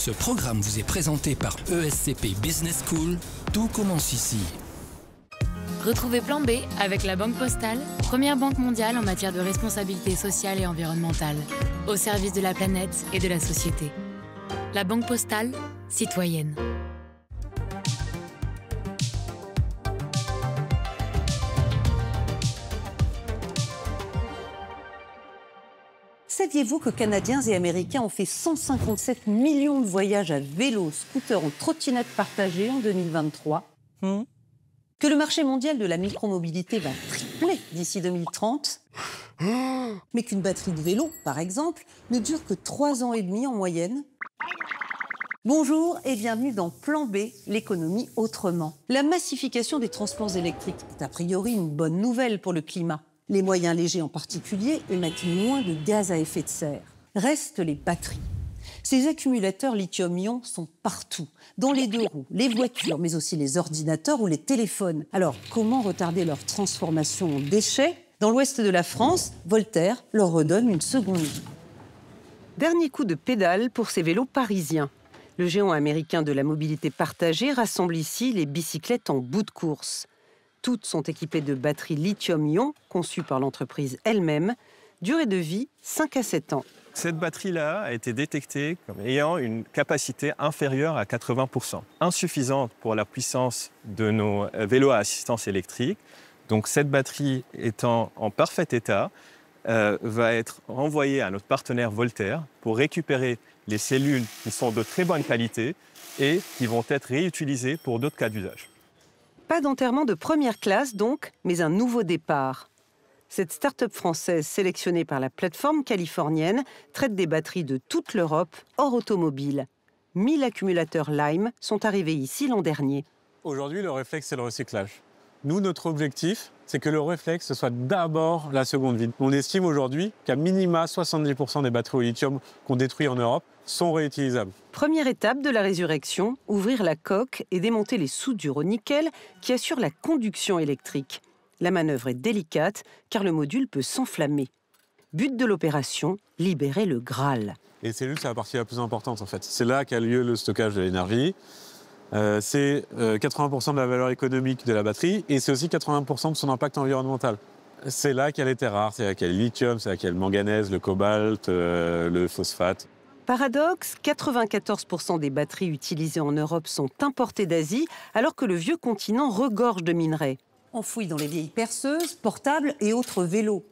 Ce programme vous est présenté par ESCP Business School. Tout commence ici. Retrouvez Plan B avec la Banque Postale, première banque mondiale en matière de responsabilité sociale et environnementale, au service de la planète et de la société. La Banque Postale, citoyenne. Saviez-vous que Canadiens et Américains ont fait 157 millions de voyages à vélo, scooter ou trottinette partagée en 2023 Que le marché mondial de la micromobilité va tripler d'ici 2030 mais qu'une batterie de vélo, par exemple, ne dure que 3 ans et demi en moyenne. Bonjour et bienvenue dans Plan B, l'économie autrement. La massification des transports électriques est a priori une bonne nouvelle pour le climat. Les moyens légers en particulier émettent moins de gaz à effet de serre. Restent les batteries. Ces accumulateurs lithium-ion sont partout, dans les deux roues, les voitures, mais aussi les ordinateurs ou les téléphones. Alors, comment retarder leur transformation en déchets ? Dans l'ouest de la France, Voltaire leur redonne une seconde vie. Dernier coup de pédale pour ces vélos parisiens. Le géant américain de la mobilité partagée rassemble ici les bicyclettes en bout de course. Toutes sont équipées de batteries lithium-ion, conçues par l'entreprise elle-même. Durée de vie, 5 à 7 ans. Cette batterie-là a été détectée comme ayant une capacité inférieure à 80%, insuffisante pour la puissance de nos vélos à assistance électrique. Donc cette batterie étant en parfait état, va être renvoyée à notre partenaire Voltaire pour récupérer les cellules qui sont de très bonne qualité et qui vont être réutilisées pour d'autres cas d'usage. Pas d'enterrement de première classe donc, mais un nouveau départ. Cette start-up française sélectionnée par la plateforme californienne traite des batteries de toute l'Europe hors automobile. 1000 accumulateurs Lime sont arrivés ici l'an dernier. Aujourd'hui, le réflexe, c'est le recyclage. Nous, notre objectif, c'est que le réflexe, ce soit d'abord la seconde vie. On estime aujourd'hui qu'à minima 70% des batteries au lithium qu'on détruit en Europe sont réutilisables. Première étape de la résurrection, ouvrir la coque et démonter les soudures au nickel qui assurent la conduction électrique. La manœuvre est délicate car le module peut s'enflammer. But de l'opération, libérer le Graal. Les cellules, c'est la partie la plus importante en fait. C'est là qu'a lieu le stockage de l'énergie. C'est 80% de la valeur économique de la batterie et c'est aussi 80% de son impact environnemental. C'est là qu'il y a les terres rares, c'est là qu'il y a le lithium, c'est là qu'il y a le manganèse, le cobalt, le phosphate. Paradoxe, 94% des batteries utilisées en Europe sont importées d'Asie alors que le vieux continent regorge de minerais. Enfouis dans les vieilles perceuses, portables et autres vélos.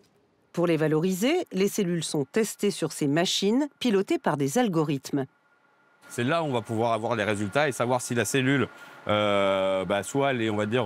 Pour les valoriser, les cellules sont testées sur ces machines pilotées par des algorithmes. C'est là où on va pouvoir avoir les résultats et savoir si la cellule, soit elle est, on va dire,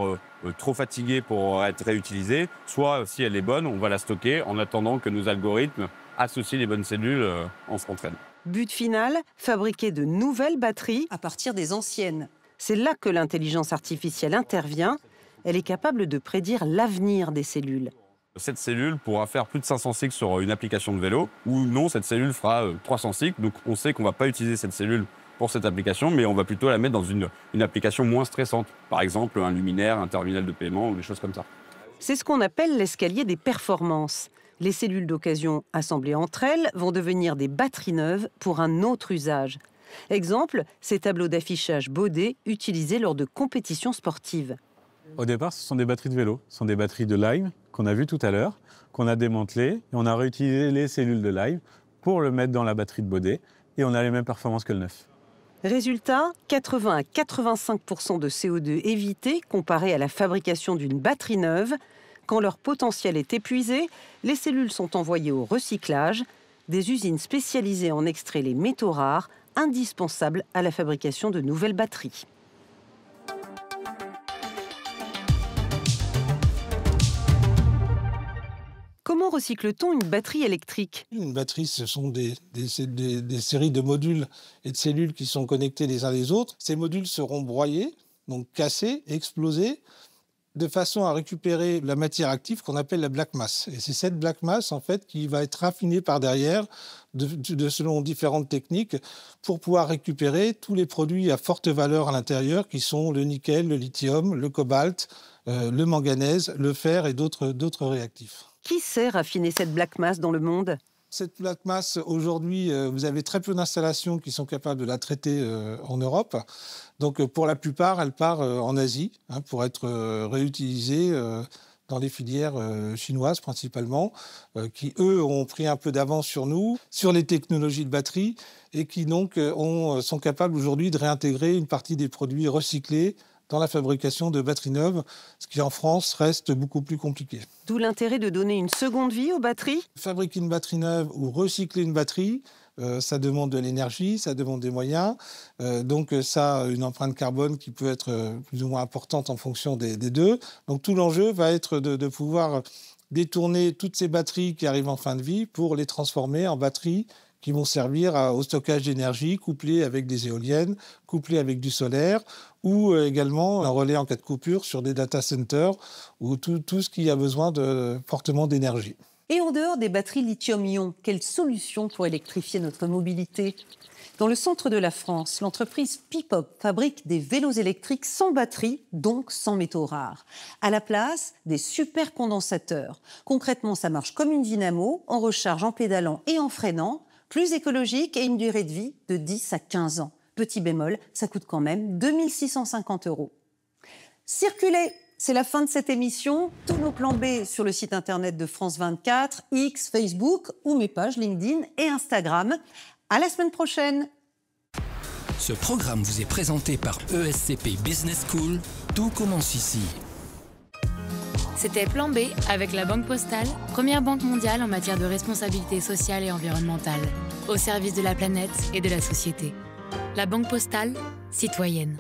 trop fatiguée pour être réutilisée, soit si elle est bonne, on va la stocker en attendant que nos algorithmes associent les bonnes cellules en front-end. But final, fabriquer de nouvelles batteries À partir des anciennes. C'est là que l'intelligence artificielle intervient. Elle est capable de prédire l'avenir des cellules. Cette cellule pourra faire plus de 500 cycles sur une application de vélo, ou non, cette cellule fera 300 cycles. Donc on sait qu'on ne va pas utiliser cette cellule pour cette application, mais on va plutôt la mettre dans une application moins stressante. Par exemple, un luminaire, un terminal de paiement ou des choses comme ça. C'est ce qu'on appelle l'escalier des performances. Les cellules d'occasion assemblées entre elles vont devenir des batteries neuves pour un autre usage. Exemple, ces tableaux d'affichage Baudet utilisés lors de compétitions sportives. Au départ, ce sont des batteries de vélo, ce sont des batteries de Lime qu'on a vues tout à l'heure, qu'on a démantelées et on a réutilisé les cellules de Lime pour le mettre dans la batterie de Baudet et on a les mêmes performances que le neuf. Résultat, 80 à 85% de CO2 évités comparé à la fabrication d'une batterie neuve. Quand leur potentiel est épuisé, les cellules sont envoyées au recyclage. Des usines spécialisées en extraient les métaux rares, indispensables à la fabrication de nouvelles batteries. Comment recycle-t-on une batterie électrique ? Une batterie, ce sont des séries de modules et de cellules qui sont connectés les uns les autres. Ces modules seront broyés, donc cassés, explosés, de façon à récupérer la matière active qu'on appelle la black mass. Et c'est cette black mass, en fait, qui va être raffinée par derrière, selon différentes techniques, pour pouvoir récupérer tous les produits à forte valeur à l'intérieur, qui sont le nickel, le lithium, le cobalt, le manganèse, le fer et d'autres réactifs. Qui sait raffiner cette black mass dans le monde ? Cette plaque masse, aujourd'hui, vous avez très peu d'installations qui sont capables de la traiter en Europe. Donc, pour la plupart, elle part en Asie pour être réutilisée dans les filières chinoises principalement, qui, eux, ont pris un peu d'avance sur nous, sur les technologies de batterie, et qui donc sont capables aujourd'hui de réintégrer une partie des produits recyclés dans la fabrication de batteries neuves, ce qui en France reste beaucoup plus compliqué. D'où l'intérêt de donner une seconde vie aux batteries. Fabriquer une batterie neuve ou recycler une batterie, ça demande de l'énergie, ça demande des moyens. Donc ça a une empreinte carbone qui peut être plus ou moins importante en fonction des deux. Donc tout l'enjeu va être de pouvoir détourner toutes ces batteries qui arrivent en fin de vie pour les transformer en batteries qui vont servir au stockage d'énergie, couplées avec des éoliennes, couplées avec du solaire, ou également un relais en cas de coupure sur des data centers, ou tout ce qui a besoin fortement d'énergie. Et en dehors des batteries lithium-ion, quelle solution pour électrifier notre mobilité ? Dans le centre de la France, l'entreprise Pipop fabrique des vélos électriques sans batterie, donc sans métaux rares. À la place, des supercondensateurs. Concrètement, ça marche comme une dynamo, on recharge en pédalant et en freinant, plus écologique et une durée de vie de 10 à 15 ans. Petit bémol, ça coûte quand même 2 650 €. Circulez, c'est la fin de cette émission. Tous nos plans B sur le site internet de France 24, X, Facebook ou mes pages LinkedIn et Instagram. À la semaine prochaine. Ce programme vous est présenté par ESCP Business School. Tout commence ici. C'était Plan B avec la Banque Postale, première banque mondiale en matière de responsabilité sociale et environnementale, au service de la planète et de la société. La Banque Postale, citoyenne.